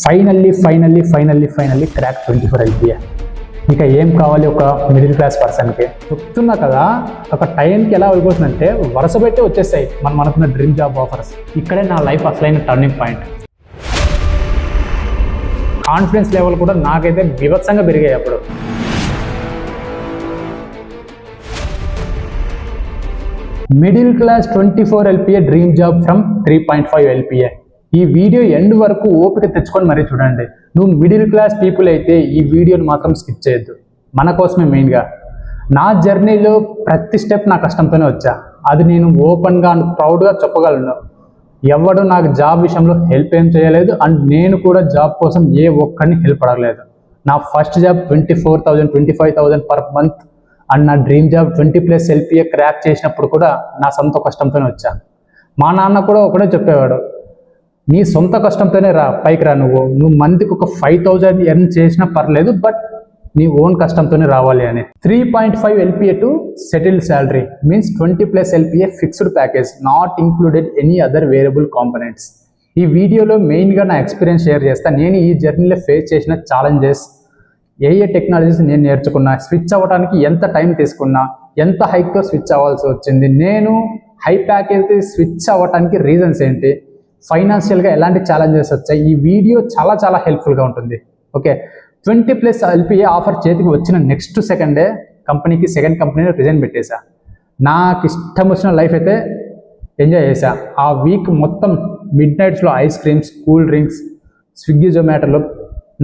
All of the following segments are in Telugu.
Finally crack 24 LPA. ఇక ఏం కావాలి ఒక మిడిల్ క్లాస్ పర్సన్కి? చెప్తున్నా కదా, ఒక టైంకి ఎలా అయిపోతుందంటే వరుస పెట్టి వచ్చేస్తాయి మనం అనుకున్న డ్రీమ్ జాబ్ ఆఫర్స్. ఇక్కడే నా లైఫ్ అసలైన టర్నింగ్ పాయింట్. కాన్ఫిడెన్స్ లెవెల్ కూడా నాకైతే బీభత్సంగా పెరిగాయి అప్పుడు. Middle class 24 LPA dream job from 3.5 LPA. ఈ వీడియో ఎండ్ వరకు ఓపిక తెచ్చుకొని మరీ చూడండి. నువ్వు మిడిల్ క్లాస్ పీపుల్ అయితే ఈ వీడియోని మాత్రం స్కిప్ చేయొద్దు. మన కోసమే మెయిన్గా. నా జర్నీలో ప్రతి స్టెప్ నా కష్టంతోనే వచ్చా. అది నేను ఓపెన్గా అండ్ ప్రౌడ్గా చెప్పగలను. ఎవడు నాకు జాబ్ విషయంలో హెల్ప్ ఏం చేయలేదు, అండ్ నేను కూడా జాబ్ కోసం ఏ ఒక్కరిని హెల్ప్ అడగలేదు. నా first job 24,000 25,000 per month, and నా డ్రీమ్ జాబ్ 20+ LPA క్రాక్ చేసినప్పుడు కూడా నా సొంత కష్టంతోనే వచ్చా. మా నాన్న కూడా ఒకటే చెప్పేవాడు, నీ సొంత కష్టంతోనే పైకి రా. నువ్వు మంత్కి ఒక 5,000 ఎర్న్ చేసినా పర్లేదు, బట్ నీ ఓన్ కష్టంతోనే రావాలి అని. 3.5 LPA to settle salary means 20+ LPA fixed package, not included any other variable components. ఈ వీడియోలో మెయిన్గా నా ఎక్స్పీరియన్స్ షేర్ చేస్తాను. నేను ఈ జర్నీలో ఫేస్ చేసిన ఛాలెంజెస్, ఏ టెక్నాలజీస్ నేను నేర్చుకున్నా, స్విచ్ అవ్వడానికి ఎంత టైం తీసుకున్నా, ఎంత హైక్తో స్విచ్ అవ్వాల్సి వచ్చింది, నేను హై ప్యాకేజ్కి స్విచ్ అవ్వడానికి రీజన్స్ ఏంటి, ఫైనాన్షియల్గా ఎలాంటి ఛాలెంజెస్ వచ్చాయి. ఈ వీడియో చాలా హెల్ప్ఫుల్గా ఉంటుంది. ఓకే, 20+ LPA ఆఫర్ చేతికి వచ్చిన నెక్స్ట్ సెకండే సెకండ్ కంపెనీలో రిజైన్ పెట్టేశా. నాకు ఇష్టం వచ్చిన లైఫ్ అయితే ఎంజాయ్ చేశా. ఆ వీక్ మొత్తం మిడ్ నైట్స్లో ice creams, cool drinks, Swiggy జొమాటోలో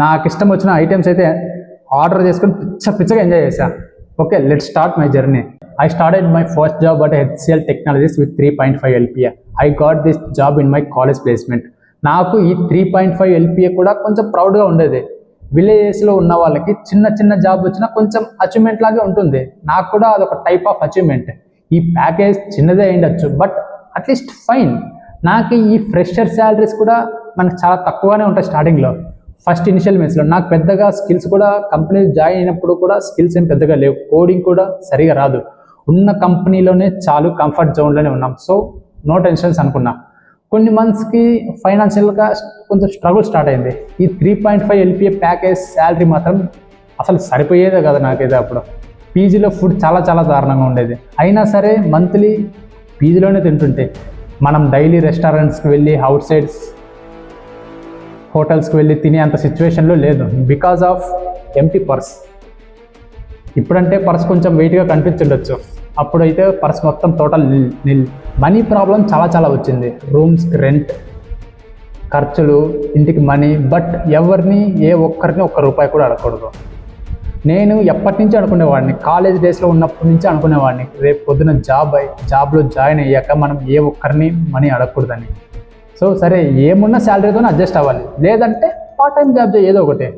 నాకు ఇష్టం వచ్చిన ఐటమ్స్ అయితే ఆర్డర్ చేసుకొని పిచ్చగా ఎంజాయ్ చేశా. Okay, let's start my journey. I started my first job at HCL Technologies with 3.5 LPA. I got this job in my college placement. నాకు ఈ 3.5 LPA కూడా కొంచెం ప్రౌడ్గా ఉండేది. విలేజెస్లో ఉన్న వాళ్ళకి చిన్న జాబ్ వచ్చినా కొంచెం అచీవ్మెంట్ లాగే ఉంటుంది. నాకు కూడా అదొక టైప్ ఆఫ్ అచీవ్మెంట్. ఈ ప్యాకేజ్ చిన్నదే అయ్యుండొచ్చు, బట్ అట్లీస్ట్ ఫైన్. నాకు ఈ ఫ్రెషర్ శాలరీస్ కూడా మనకు చాలా తక్కువనే ఉంటాయి స్టార్టింగ్లో, ఫస్ట్ ఇనిషియల్ మేస్లో. నాకు పెద్దగా స్కిల్స్ కూడా కంపెనీ జాయిన్ అయినప్పుడు కూడా స్కిల్స్ ఏం పెద్దగా లేవు. కోడింగ్ కూడా సరిగా రాదు. ఉన్న కంపెనీలోనే చాలు, కంఫర్ట్ జోన్లోనే ఉన్నాం. సో నో టెన్షన్స్ అనుకున్నా. కొన్ని మంత్స్కి ఫైనాన్షియల్గా కొంచెం స్ట్రగుల్ స్టార్ట్ అయింది. ఈ 3.5 LPA ప్యాకేజ్ శాలరీ మాత్రం అసలు సరిపోయేదే కదా నాకైతే. అప్పుడు పీజీలో ఫుడ్ చాలా దారుణంగా ఉండేది. అయినా సరే మంత్లీ పీజీలోనే తింటుంటే, మనం డైలీ రెస్టారెంట్స్కి వెళ్ళి, అవుట్ సైడ్స్ హోటల్స్కి వెళ్ళి తినే అంత సిచ్యువేషన్లో లేదు, బికాజ్ ఆఫ్ ఎంప్టీ పర్స్. ఇప్పుడంటే పర్స్ కొంచెం వెయిట్గా కనిపించుండొచ్చు, అప్పుడైతే పర్స్ మొత్తం టోటల్ నిల్. మనీ ప్రాబ్లం చాలా వచ్చింది. రూమ్స్కి రెంట్, ఖర్చులు, ఇంటికి మనీ, బట్ ఎవరిని ఏ ఒక్కరిని ఒక్క రూపాయి కూడా అడగకూడదు. నేను ఎప్పటి నుంచి అనుకునేవాడిని, కాలేజ్ డేస్లో ఉన్నప్పటి నుంచి అనుకునేవాడిని, రేపు పొద్దున జాబ్లో జాయిన్ అయ్యాక మనం ఏ ఒక్కరిని మనీ అడగకూడదని. సో సరే, ఏమున్న శాలరీతోనే అడ్జస్ట్ అవ్వాలి, లేదంటే పార్ట్ టైం జాబ్ ఏదో ఒకటి,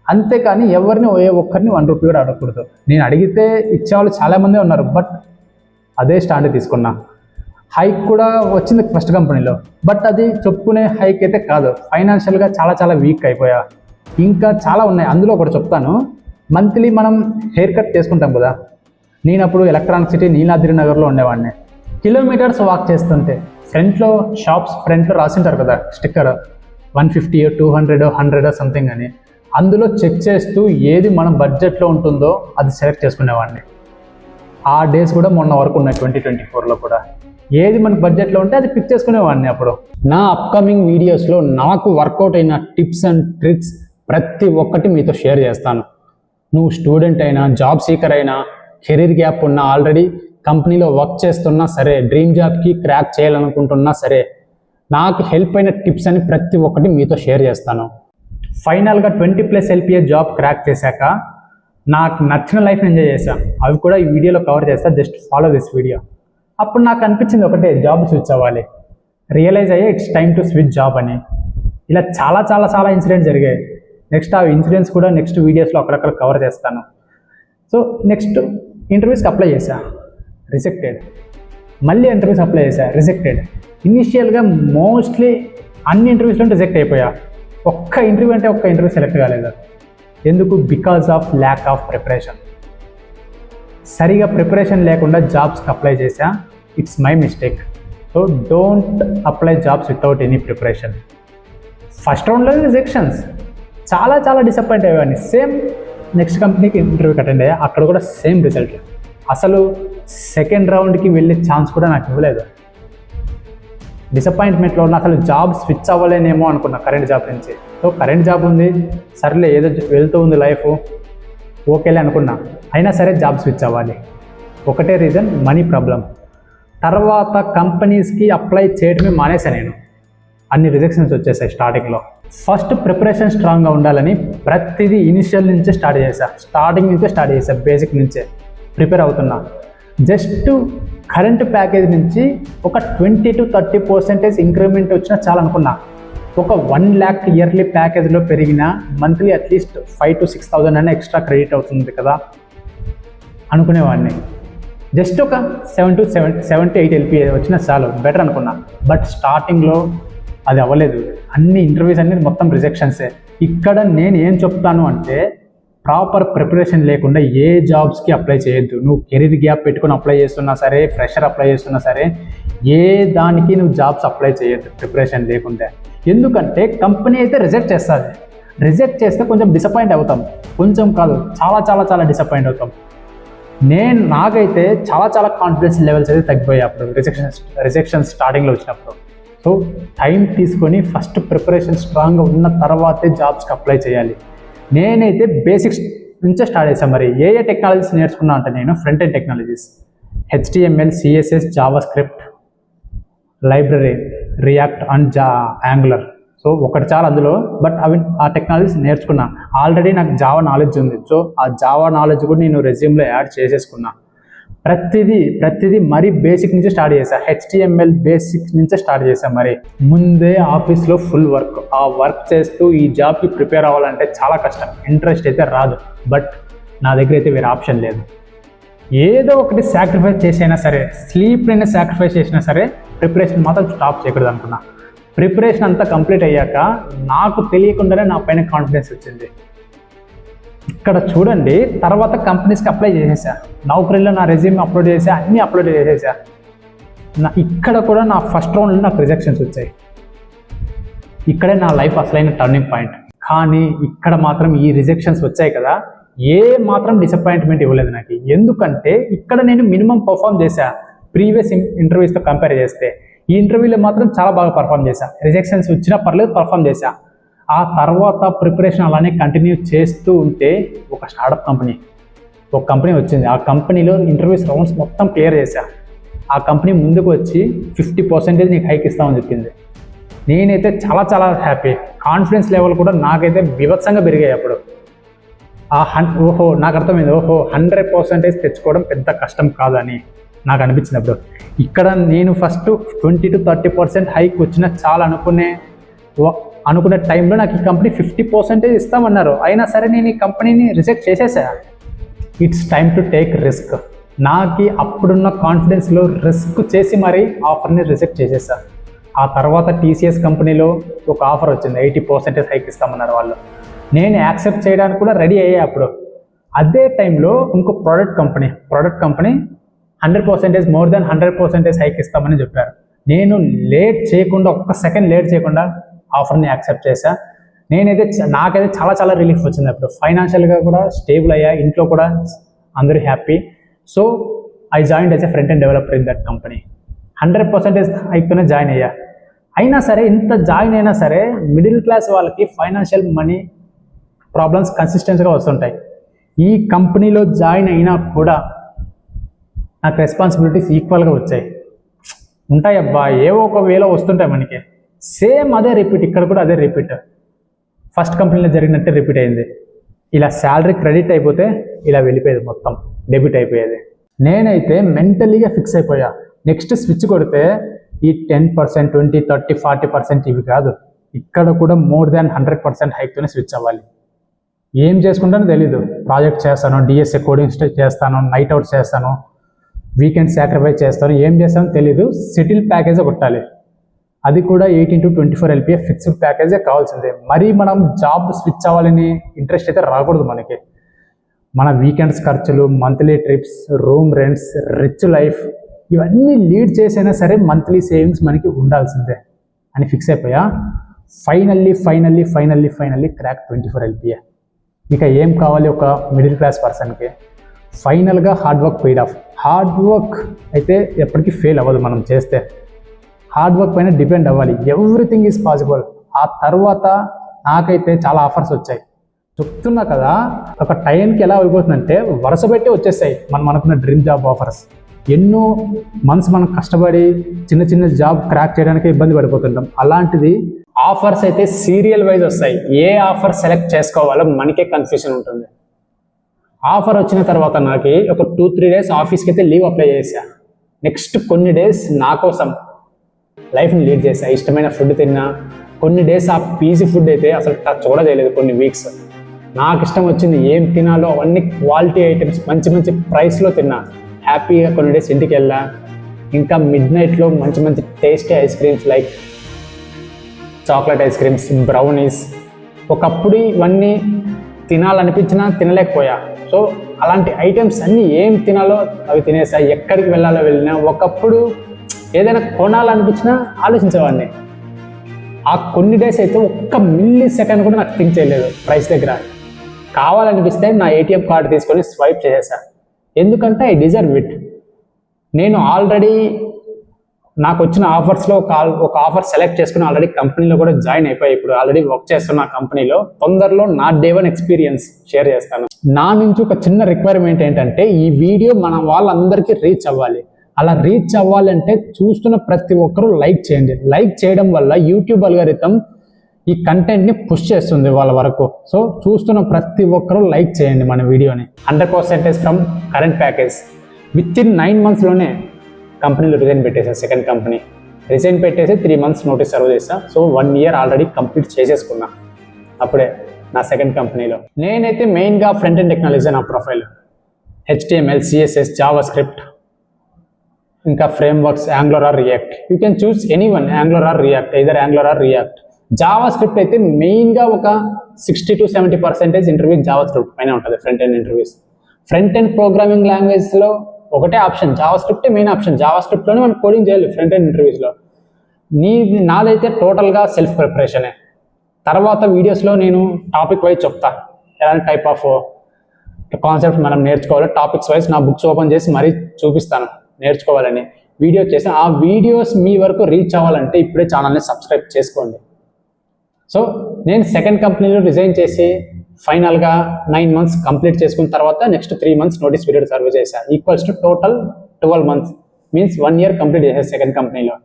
అంతేకాని ఎవరిని ఏ ఒక్కరిని 1 రూపీ కూడా అడగకూడదు. నేను అడిగితే ఇచ్చేవాళ్ళు చాలామంది ఉన్నారు, బట్ అదే స్టాండ్ తీసుకున్నా. హైక్ కూడా వచ్చింది ఫస్ట్ కంపెనీలో, బట్ అది చెప్పుకునే హైక్ అయితే కాదు. ఫైనాన్షియల్గా చాలా వీక్ అయిపోయా. ఇంకా చాలా ఉన్నాయి, అందులో ఒకటి చెప్తాను. మంత్లీ మనం హెయిర్ కట్ చేసుకుంటాం కదా. నేను అప్పుడు ఎలక్ట్రానిక్ సిటీ నీలాద్రి నగర్లో ఉండేవాడిని. కిలోమీటర్స్ వాక్ చేస్తుంటే ఫ్రంట్లో షాప్స్ ఫ్రంట్లో రాసింటారు కదా స్టిక్కర్, 150 200 100 సంథింగ్ అని. అందులో చెక్ చేస్తూ ఏది మన బడ్జెట్లో ఉంటుందో అది సెలెక్ట్ చేసుకునేవాడిని. ఆ డేస్ కూడా మొన్న వరకు ఉన్నాయి, 2024లో కూడా. ఏది మనకు బడ్జెట్లో ఉంటే అది పిక్ చేసుకునేవాడిని. అప్పుడు నా అప్కమింగ్ వీడియోస్లో నాకు వర్కౌట్ అయిన టిప్స్ అండ్ ట్రిక్స్ ప్రతి ఒక్కటి మీతో షేర్ చేస్తాను. నువ్వు స్టూడెంట్ అయినా, జాబ్ సీకర్ అయినా, కెరీర్ గ్యాప్ ఉన్నా, ఆల్రెడీ కంపెనీలో వర్క్ చేస్తున్నా సరే, డ్రీమ్ జాబ్కి క్రాక్ చేయాలనుకుంటున్నా సరే, నాకు హెల్ప్ అయిన టిప్స్ అని ప్రతి ఒక్కటి మీతో షేర్ చేస్తాను. ఫైనల్గా 20+ LPA జాబ్ క్రాక్ చేశాక నాకు నచ్చిన లైఫ్ని ఎంజాయ్ చేశాను. అవి కూడా ఈ వీడియోలో కవర్ చేస్తా, జస్ట్ ఫాలో దిస్ వీడియో. అప్పుడు నాకు అనిపించింది ఒకటే, జాబ్ స్విచ్ అవ్వాలి. రియలైజ్ అయ్యే it's time to switch job అని. ఇలా చాలా ఇన్సిడెంట్స్ జరిగాయి. నెక్స్ట్ ఆ ఇన్సిడెంట్స్ కూడా నెక్స్ట్ వీడియోస్లో అక్కడక్కడ కవర్ చేస్తాను. సో నెక్స్ట్ ఇంటర్వ్యూస్కి అప్లై చేశా, రిజెక్టెడ్. మళ్ళీ ఇంటర్వ్యూస్ అప్లై చేశా, రిజెక్టెడ్. ఇనిషియల్గా మోస్ట్లీ అన్ని ఇంటర్వ్యూస్లో రిజెక్ట్ అయిపోయా. ఒక్క ఇంటర్వ్యూ సెలెక్ట్ కాలేదు. ఎందుకు? Because of lack of preparation. సరిగా ప్రిపరేషన్ లేకుండా జాబ్స్కి అప్లై చేశా. It's my mistake. So don't apply jobs without any preparation. First రౌండ్లో రిజెక్షన్స్, చాలా చాలా డిసప్పాయింట్ అయ్యేవాడిని. సేమ్ నెక్స్ట్ కంపెనీకి ఇంటర్వ్యూకి అటెండ్ అయ్యా, అక్కడ కూడా సేమ్ రిజల్ట్. అసలు సెకండ్ రౌండ్కి వెళ్ళే ఛాన్స్ కూడా నాకు ఇవ్వలేదు. డిసప్పాయింట్మెంట్లో ఉన్న అసలు జాబ్ స్విచ్ అవ్వలేనేమో అనుకున్నా కరెంట్ జాబ్ నుంచి. సో కరెంట్ జాబ్ ఉంది, సర్లే ఏదో వెళ్తూ ఉంది లైఫ్, ఓకేలే అనుకున్నా. అయినా సరే జాబ్ స్విచ్ అవ్వాలి. ఒకటే రీజన్, మనీ ప్రాబ్లం. తర్వాత కంపెనీస్కి అప్లై చేయడమే మానేశాను నేను. అన్ని రిజెక్షన్స్ వచ్చేసాయి స్టార్టింగ్లో. ఫస్ట్ ప్రిపరేషన్ స్ట్రాంగ్గా ఉండాలని ప్రతిదీ ఇనిషియల్ నుంచే స్టార్టింగ్ నుంచే స్టార్ట్ చేశా. బేసిక్ నుంచే ప్రిపేర్ అవుతున్నా. జస్ట్ కరెంట్ ప్యాకేజ్ నుంచి ఒక 20 to 30% ఇంక్రిమెంట్ వచ్చినా చాలా అనుకున్నా. ఒక 1 lakh ఇయర్లీ ప్యాకేజ్లో పెరిగిన మంత్లీ అట్లీస్ట్ 5,000 to 6,000 అయినా ఎక్స్ట్రా క్రెడిట్ అవుతుంది కదా అనుకునేవాడిని. జస్ట్ ఒక 7 to 8 LPA వచ్చినా చాలు, బెటర్ అనుకున్నా. బట్ స్టార్టింగ్లో అది అవ్వలేదు. అన్ని ఇంటర్వ్యూస్ అన్ని మొత్తం రిజెక్షన్సే. ఇక్కడ నేను ఏం చెప్తాను అంటే, ప్రాపర్ ప్రిపరేషన్ లేకుండా ఏ జాబ్స్కి అప్లై చేయొద్దు. నువ్వు కెరీర్ గ్యాప్ పెట్టుకుని అప్లై చేస్తున్నా సరే, ఫ్రెషర్ అప్లై చేస్తున్నా సరే, ఏ దానికి నువ్వు జాబ్స్ అప్లై చేయొద్దు ప్రిపరేషన్ లేకుండా. ఎందుకంటే కంపెనీ అయితే రిజెక్ట్ చేస్తుంది. రిజెక్ట్ చేస్తే కొంచెం డిసప్పాయింట్ అవుతాం, కొంచెం కాదు చాలా చాలా చాలా డిసప్పాయింట్ అవుతాం. నాకైతే చాలా చాలా కాన్ఫిడెన్స్ లెవెల్స్ అయితే తగ్గిపోయాయి అప్పుడు రిజెక్షన్ స్టార్టింగ్లో వచ్చినప్పుడు. సో టైం తీసుకొని ఫస్ట్ ప్రిపరేషన్ స్ట్రాంగ్గా ఉన్న తర్వాతే జాబ్స్కి అప్లై చేయాలి. నేనైతే బేసిక్స్ నుంచే స్టార్ట్ చేశాను. మరి ఏ టెక్నాలజీస్ నేర్చుకున్నా అంటే నేను front end technologies, HTML, CSS, JavaScript, library, react and angular. So ఒకటి చాలా అందులో, బట్ ఆ టెక్నాలజీస్ నేర్చుకున్నా. ఆల్రెడీ నాకు జావా నాలెడ్జ్ ఉంది. సో ఆ జావా నాలెడ్జ్ కూడా నేను రెజ్యూమ్లో యాడ్ చేసేసుకున్నా. ప్రతిదీ మరీ బేసిక్ నుంచి స్టార్ట్ చేశా. HTML బేసిక్స్ నుంచే స్టార్ట్ చేశా. మరి ముందే ఆఫీస్లో ఫుల్ వర్క్. ఆ వర్క్ చేస్తూ ఈ జాబ్కి ప్రిపేర్ అవ్వాలంటే చాలా కష్టం, ఇంట్రెస్ట్ అయితే రాదు. బట్ నా దగ్గర అయితే వేరే ఆప్షన్ లేదు. ఏదో ఒకటి సాక్రిఫైస్ చేసైనా సరే, స్లీప్నైనా సాక్రిఫైస్ చేసినా సరే ప్రిపరేషన్ మాత్రం స్టాప్ చేయకూడదు అనుకున్నా. ప్రిపరేషన్ అంతా కంప్లీట్ అయ్యాక నాకు తెలియకుండానే నా పైన కాన్ఫిడెన్స్ వచ్చింది. ఇక్కడ చూడండి, తర్వాత కంపెనీస్కి అప్లై చేసేసా. నౌకరీలో నా రెజ్యూమ్ అప్లోడ్ చేసా, అన్నీ అప్లోడ్ చేసేసా. ఇక్కడ కూడా నా ఫస్ట్ రౌండ్లో నాకు రిజెక్షన్స్ వచ్చాయి. ఇక్కడే నా లైఫ్ అసలైన టర్నింగ్ పాయింట్. కానీ ఇక్కడ మాత్రం ఈ రిజెక్షన్స్ వచ్చాయి కదా, ఏ మాత్రం డిసప్పాయింట్మెంట్ ఇవ్వలేదు నాకు. ఎందుకంటే ఇక్కడ నేను మినిమం పర్ఫామ్ చేశా ప్రీవియస్ ఇంటర్వ్యూస్తో కంపేర్ చేస్తే. ఈ ఇంటర్వ్యూలో మాత్రం చాలా బాగా పర్ఫామ్ చేశా. రిజెక్షన్స్ వచ్చినా పర్లేదు, పర్ఫామ్ చేశా. ఆ తర్వాత ప్రిపరేషన్ అలానే కంటిన్యూ చేస్తూ ఉంటే ఒక స్టార్టప్ కంపెనీ వచ్చింది. ఆ కంపెనీలో ఇంటర్వ్యూస్ రౌండ్స్ మొత్తం క్లియర్ చేశా. ఆ కంపెనీ ముందుకు వచ్చి 50% నీకు హైక్ ఇస్తామని చెప్పింది. నేనైతే చాలా చాలా హ్యాపీ. కాన్ఫిడెన్స్ లెవెల్ కూడా నాకైతే వివత్సంగా పెరిగాయి అప్పుడు. నాకు అర్థమైంది, 100% తెచ్చుకోవడం పెద్ద కష్టం కాదని నాకు అనిపించినప్పుడు. ఇక్కడ నేను ఫస్ట్ 20 to 30% హైక్ వచ్చినా చాలా అనుకునే టైంలో నాకు ఈ కంపెనీ 50% ఇస్తామన్నారు. అయినా సరే నేను ఈ కంపెనీని రిజెక్ట్ చేసేసా. It's time to take risk. నాకు అప్పుడున్న కాన్ఫిడెన్స్లో రిస్క్ చేసి మరీ ఆఫర్ని రిజెక్ట్ చేసేసా. ఆ తర్వాత TCS కంపెనీలో ఒక ఆఫర్ వచ్చింది, 80% హైక్ ఇస్తామన్నారు వాళ్ళు. నేను యాక్సెప్ట్ చేయడానికి కూడా రెడీ అయ్యా అప్పుడు. అదే టైంలో ఇంకో product company 100% more than 100% hike ఇస్తామని చెప్పారు. నేను లేట్ చేయకుండా, ఒక్క సెకండ్ లేట్ చేయకుండా ఆఫర్ని యాక్సెప్ట్ చేశా. నాకైతే చాలా చాలా రిలీఫ్ వచ్చింది అప్పుడు. ఫైనాన్షియల్గా కూడా స్టేబుల్ అయ్యా, ఇంట్లో కూడా అందరూ happy. So I join as a front end developer in that company. 100% హైక్తోనే జాయిన్ అయ్యా. అయినా సరే, ఇంత జాయిన్ అయినా సరే మిడిల్ క్లాస్ వాళ్ళకి ఫైనాన్షియల్ మనీ ప్రాబ్లమ్స్ కన్సిస్టెన్సీగా వస్తుంటాయి. ఈ కంపెనీలో జాయిన్ అయినా కూడా నాకు రెస్పాన్సిబిలిటీస్ ఈక్వల్గా ఉంటాయి అబ్బా, ఏవో ఒక వేలో వస్తుంటాయి మనకి. సేమ్ అదే రిపీట్, ఇక్కడ కూడా అదే రిపీట్. ఫస్ట్ కంపెనీలో జరిగినట్టే రిపీట్ అయింది. ఇలా శాలరీ క్రెడిట్ అయిపోతే ఇలా వెళ్ళిపోయేది, మొత్తం డెబిట్ అయిపోయేది. నేనైతే మెంటలీగా ఫిక్స్ అయిపోయా, నెక్స్ట్ స్విచ్ కొడితే ఈ 10%, 20%, 30%, 40% ఇవి కాదు, ఇక్కడ కూడా మోర్ దాన్ 100% హైక్తోనే స్విచ్ అవ్వాలి. ఏం చేసుకుంటానో తెలీదు. ప్రాజెక్ట్ చేస్తాను, DSA కోడింగ్ చేస్తాను, నైట్ అవుట్ చేస్తాను, వీకెండ్ సాక్రిఫైస్ చేస్తాను, ఏం చేస్తానో తెలీదు. సెటిల్ ప్యాకేజే కొట్టాలి. అది కూడా 18 to 24 LPA ఫిక్స్డ్ ప్యాకేజే కావాల్సిందే. మరి మనం జాబ్ స్విచ్ అవ్వాలని ఇంట్రెస్ట్ అయితే రాకూడదు మనకి. మన వీకెండ్స్ ఖర్చులు, monthly trips, room rents, rich life, ఇవన్నీ లీడ్ చేసైనా సరే మంత్లీ సేవింగ్స్ మనకి ఉండాల్సిందే అని ఫిక్స్ అయిపోయా. Finally crack 24 LPA. ఇక ఏం కావాలి ఒక మిడిల్ క్లాస్ పర్సన్కి? ఫైనల్గా hard work paid of. Hard work అయితే ఎప్పటికీ ఫెయిల్ అవ్వదు. మనం చేస్తే హార్డ్ వర్క్ పైన డిపెండ్ అవ్వాలి. Everything is possible. ఆ తర్వాత నాకైతే చాలా ఆఫర్స్ వచ్చాయి. చెప్తున్నా కదా, ఒక టైంకి ఎలా అయిపోతుందంటే వరుస పెట్టి వచ్చేస్తాయి మనం అనుకున్న డ్రీమ్ జాబ్ ఆఫర్స్. ఎన్నో మంత్స్ మనం కష్టపడి చిన్న జాబ్ క్రాక్ చేయడానికి ఇబ్బంది పడిపోతుంటాం. అలాంటిది ఆఫర్స్ అయితే సీరియల్ వైజ్ వస్తాయి. ఏ ఆఫర్ సెలెక్ట్ చేసుకోవాలో మనకే కన్ఫ్యూజన్ ఉంటుంది. ఆఫర్ వచ్చిన తర్వాత నాకు ఒక 2-3 డేస్ ఆఫీస్కి అయితే లీవ్ అప్లై చేశా. నెక్స్ట్ కొన్ని డేస్ నా కోసం లైఫ్ని లీడ్ చేశా. ఇష్టమైన ఫుడ్ తిన్నా. కొన్ని డేస్ ఆ పీజీ ఫుడ్ అయితే అసలు టచ్ కూడా చేయలేదు. కొన్ని వీక్స్ నాకు ఇష్టం వచ్చింది ఏం తినాలో అవన్నీ క్వాలిటీ ఐటమ్స్ మంచి ప్రైస్లో తిన్నా. హ్యాపీగా కొన్ని డేస్ ఇంటికి వెళ్ళా. ఇంకా మిడ్ నైట్లో మంచి tasty ice creams like chocolate ice creams, brownies. ఒకప్పుడు ఇవన్నీ తినాలనిపించినా తినలేకపోయా. సో అలాంటి ఐటమ్స్ అన్నీ ఏం తినాలో అవి తినేసా. ఎక్కడికి వెళ్ళాలో వెళ్ళినా. ఒకప్పుడు ఏదైనా కొనాలనిపించినా ఆలోచించేవాడిని. ఆ కొన్ని డేస్ అయితే ఒక్క మిల్లీ సెకండ్ కూడా నాకు థింక్ చేయలేదు ప్రైస్ దగ్గర. కావాలనిపిస్తే నా ATM కార్డు తీసుకొని స్వైప్ చేసేసా. ఎందుకంటే ఐ డిజర్వ్ ఇట్. నేను ఆల్రెడీ నాకు వచ్చిన ఆఫర్స్లో ఒక ఆఫర్ సెలెక్ట్ చేసుకుని ఆల్రెడీ కంపెనీలో కూడా జాయిన్ అయిపోయి ఇప్పుడు ఆల్రెడీ వర్క్ చేస్తున్న కంపెనీలో. తొందరలో నా Day 1 ఎక్స్పీరియన్స్ షేర్ చేస్తాను. నా నుంచి ఒక చిన్న రిక్వైర్మెంట్ ఏంటంటే ఈ వీడియో మన వాళ్ళందరికీ రీచ్ అవ్వాలి. అలా రీచ్ అవ్వాలంటే చూస్తున్న ప్రతి ఒక్కరూ లైక్ చేయండి. లైక్ చేయడం వల్ల యూట్యూబ్ అల్గారిథం ఈ కంటెంట్ని పుష్ చేస్తుంది వాళ్ళ వరకు. సో చూస్తున్న ప్రతి ఒక్కరూ లైక్ చేయండి మన వీడియోని. 100% from current package. With in 9 monthsలోనే కంపెనీలో రిజైన్ పెట్టేసా. సెకండ్ కంపెనీ రిజైన్ పెట్టేసి 3 months నోటీస్ సర్వ్ చేసా. సో 1 year ఆల్రెడీ కంప్లీట్ చేసేసుకున్నా అప్పుడే నా సెకండ్ కంపెనీలో. నేనైతే మెయిన్గా ఫ్రంట్ ఎండ్ టెక్నాలజీ నా ప్రొఫైల్. HTML, CSS, JavaScript, ఇంకా frameworks Angular or React. You can choose any one, Angular or React, either Angular or React. JavaScript అయితే మెయిన్గా ఒక 60-70% ఇంటర్వ్యూ JavaScript పైన ఉంటుంది. Front end interviews. Front end programming లాంగ్వేజ్లో ఒకటే ఆప్షన్, JavaScript మెయిన్ ఆప్షన్. JavaScriptలోనే మనం కోడింగ్ చేయాలి ఫ్రంట్ ఎండ్ ఇంటర్వ్యూస్లో. నాదైతే టోటల్గా సెల్ఫ్ ప్రిపరేషనే. తర్వాత వీడియోస్లో నేను టాపిక్ వైజ్ చెప్తా ఎలాంటి టైప్ ఆఫ్ కాన్సెప్ట్ మనం నేర్చుకోవాలి. టాపిక్స్ వైజ్ నా బుక్స్ ఓపెన్ చేసి మరీ చూపిస్తాను నేర్చుకోవాలని. వీడియో చేసి ఆ వీడియోస్ మీ వరకు రీచ్ అవ్వాలంటే ఇప్పుడే ఛానల్ని సబ్స్క్రైబ్ చేసుకోండి. సో నేను సెకండ్ కంపెనీలో రిజైన్ చేసి ఫైనల్గా 9 months కంప్లీట్ చేసుకున్న తర్వాత next 3 months notice period serve చేశా. Equals to total 12 months. Means 1 year complete చేసేది సెకండ్ కంపెనీలో.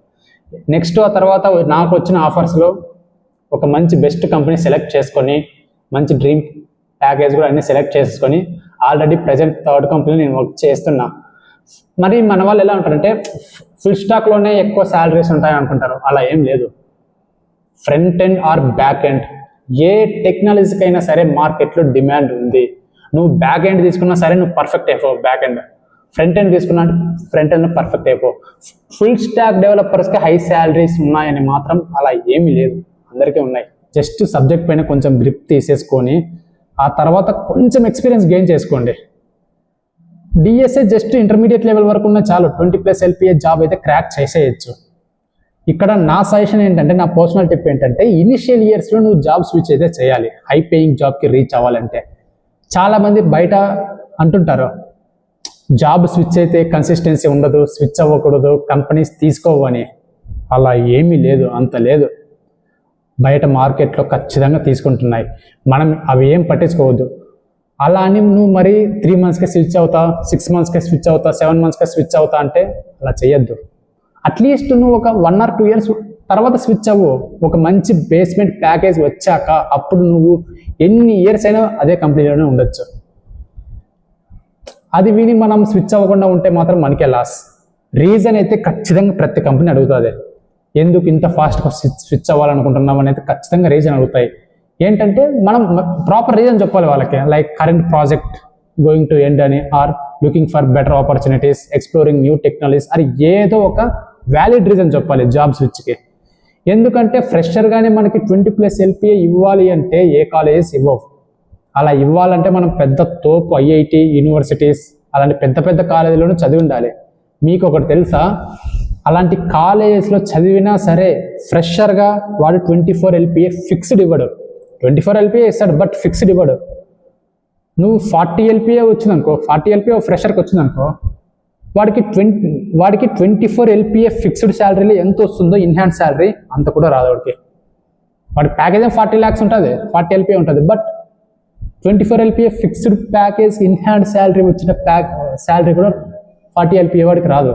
నెక్స్ట్ ఆ తర్వాత నాకు వచ్చిన ఆఫర్స్లో ఒక మంచి బెస్ట్ కంపెనీ సెలెక్ట్ చేసుకొని మంచి డ్రీమ్ ప్యాకేజ్ కూడా అన్ని సెలెక్ట్ చేసుకొని ఆల్రెడీ ప్రజెంట్ థర్డ్ కంపెనీ నేను వర్క్ చేస్తున్నా. మరి మన వాళ్ళు ఎలా ఉంటారంటే ఫుల్ స్టాక్లోనే ఎక్కువ శాలరీస్ ఉంటాయని అనుకుంటారు. అలా ఏం లేదు. Front end or back end ఏ టెక్నాలజీకి అయినా సరే మార్కెట్లో డిమాండ్ ఉంది. నువ్వు బ్యాక్ ఎండ్ తీసుకున్నా సరే నువ్వు పర్ఫెక్ట్ అయిపో బ్యాక్ ఎండ్. ఫ్రంట్ ఎండ్ తీసుకున్నా ఫ్రంట్ ఎండ్ పర్ఫెక్ట్ అయిపో. ఫుల్ స్టాక్ డెవలపర్స్కి హై శాలరీస్ ఉన్నాయని మాత్రం అలా ఏమీ లేదు. అందరికీ ఉన్నాయి. జస్ట్ సబ్జెక్ట్ పైన కొంచెం గ్రిప్ తీసేసుకొని ఆ తర్వాత కొంచెం ఎక్స్పీరియన్స్ గెయిన్ చేసుకోండి. DSA జస్ట్ ఇంటర్మీడియట్ లెవెల్ వరకు ఉన్న చాలు. 20+ LPA జాబ్ అయితే క్రాక్ చేసేయచ్చు. ఇక్కడ నా సజెషన్ ఏంటంటే, నా పర్సనల్ టిప్ ఏంటంటే, ఇనిషియల్ ఇయర్స్లో నువ్వు జాబ్ స్విచ్ అయితే చేయాలి హై పేయింగ్ జాబ్కి రీచ్ అవ్వాలంటే. చాలామంది బయట అంటుంటారు జాబ్ స్విచ్ అయితే కన్సిస్టెన్సీ ఉండదు, స్విచ్ అవ్వకూడదు, కంపెనీస్ తీసుకోవు అని. అలా ఏమీ లేదు, అంత లేదు. బయట మార్కెట్లో ఖచ్చితంగా తీసుకుంటున్నాయి. మనం అవి ఏం పట్టించుకోవద్దు. అలా అని నువ్వు మరి 3 monthsకే స్విచ్ అవుతా, 6 monthsకే స్విచ్ అవుతా, 7 monthsకే స్విచ్ అవుతా అంటే అలా చేయొద్దు. అట్లీస్ట్ నువ్వు ఒక 1 or 2 years తర్వాత స్విచ్ అవ్వు. ఒక మంచి బేస్మెంట్ ప్యాకేజ్ వచ్చాక అప్పుడు నువ్వు ఎన్ని ఇయర్స్ అయినా అదే కంపెనీలోనే ఉండొచ్చు. అది విని మనం స్విచ్ అవ్వకుండా ఉంటే మాత్రం మనకే లాస్. రీజన్ అయితే ఖచ్చితంగా ప్రతి కంపెనీ అడుగుతుంది. ఎందుకు ఇంత ఫాస్ట్గా స్విచ్ అవ్వాలనుకుంటున్నాం అనేది ఖచ్చితంగా రీజన్ అడుగుతాయి. ఏంటంటే మనం ప్రాపర్ రీజన్ చెప్పాలి వాళ్ళకి. Like current project going to end అని, or looking for better opportunities, exploring new technologies, అది ఏదో ఒక వ్యాలిడ్ రీజన్ చెప్పాలి జాబ్ స్విచ్కి. ఎందుకంటే ఫ్రెషర్గానే మనకి 20+ LPA ఇవ్వాలి అంటే ఏ కాలేజెస్ ఇవ్వవు. అలా ఇవ్వాలంటే మనం పెద్ద తోపు IIT యూనివర్సిటీస్ అలాంటి పెద్ద పెద్ద కాలేజీలోనూ చదివి ఉండాలి. మీకు ఒకటి తెలుసా, అలాంటి కాలేజెస్లో చదివినా సరే ఫ్రెషర్గా వాడు 24 LPA ఫిక్స్డ్ ఇవ్వడు. 24 LPA ఇస్తాడు, బట్ ఫిక్స్డ్ ఇవ్వడు. నువ్వు 40 LPA వచ్చిందనుకో, 40 LPA ఫ్రెషర్కి వచ్చిందనుకో, వాడికి 24 LPA ఫిక్స్డ్ శాలరీలో ఎంత వస్తుందో ఇన్హాన్స్ శాలరీ అంత కూడా రాదు వాడికి. వాడి ప్యాకేజ్ 40 lakhs ఉంటుంది, 40 LPA ఉంటుంది, but 24 LPA fixed package enhance salary వచ్చిన శాలరీ కూడా 40 LPA వాడికి రాదు.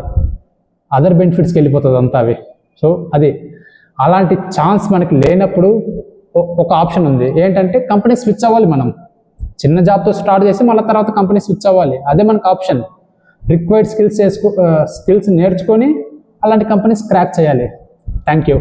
అదర్ బెనిఫిట్స్కి వెళ్ళిపోతుంది అంతా అవి. సో అది అలాంటి ఛాన్స్ మనకి లేనప్పుడు ఒక ఆప్షన్ ఉంది, ఏంటంటే కంపెనీ స్విచ్ అవ్వాలి. మనం చిన్న జాబ్తో స్టార్ట్ చేసి మళ్ళీ తర్వాత కంపెనీ స్విచ్ అవ్వాలి. అదే మనకు ఆప్షన్. రిక్వైర్డ్ స్కిల్స్ నేర్చుకొని అలాంటి కంపెనీస్ క్రాక్ చేయాలి. Thank you.